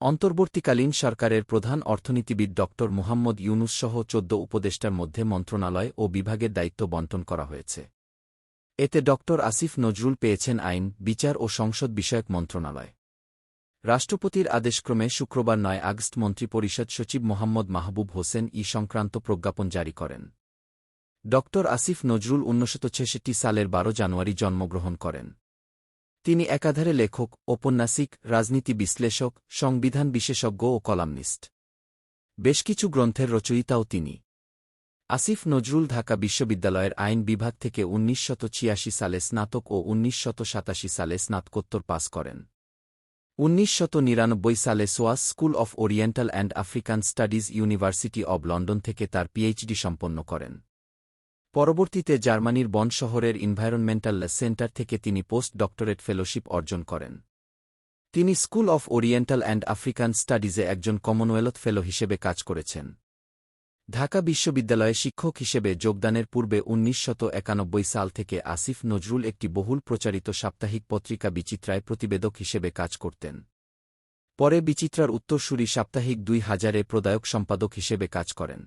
অন্তর্বর্তীকালীন সরকারের প্রধান অর্থনীতিবিদ ড. মুহাম্মদ ইউনূসসহ ১৪ উপদেষ্টার মধ্যে মন্ত্রণালয় ও বিভাগের দায়িত্ব বণ্টন করা হয়েছে। এতে ড. আসিফ নজরুল পেয়েছেন আইন, বিচার ও সংসদ বিষয়ক মন্ত্রণালয়। রাষ্ট্রপতির আদেশক্রমে শুক্রবার ৯ আগস্ট মন্ত্রিপরিষদ সচিব মোহাম্মদ মাহবুব হোসেন সংক্রান্ত প্রজ্ঞাপন জারি করেন। ড. আসিফ নজরুল ১৯৬৬ সালের ১২ জানুয়ারি জন্মগ্রহণ করেন। তিনি একাধারে লেখক, ঔপন্যাসিক, রাজনীতি বিশ্লেষক, সংবিধান বিশেষজ্ঞ ও কলামনিস্ট। বেশ কিছু গ্রন্থের রচয়িতাও তিনি। আসিফ নজরুল ঢাকা বিশ্ববিদ্যালয়ের আইন বিভাগ থেকে ১৯৮৬ সালে স্নাতক ও ১৯৮৭ সালে স্নাতকোত্তর পাস করেন। ১৯৯৯ সালে SOAS school of oriental and African studies university of London থেকে তার পিএইচডি সম্পন্ন করেন। পরবর্তীতে জার্মানির বন শহরের ইনভায়রনমেন্টাল সেন্টার থেকে তিনি পোস্ট ডক্টরেট ফেলোশিপ অর্জন করেন। তিনি school of oriental and African স্টাডিজে একজন কমনওয়েলথ ফেলো হিসেবে কাজ করেছেন। ঢাকা বিশ্ববিদ্যালয়ে শিক্ষক হিসেবে যোগদানের পূর্বে ১৯৯১ সাল থেকে আসিফ নজরুল একটি বহুল প্রচারিত সাপ্তাহিক পত্রিকা বিচিত্রায় প্রতিবেদক হিসেবে কাজ করতেন। পরে বিচিত্রার উত্তরসূরি সাপ্তাহিক ২০০০-এ প্রদায়ক সম্পাদক হিসেবে কাজ করেন।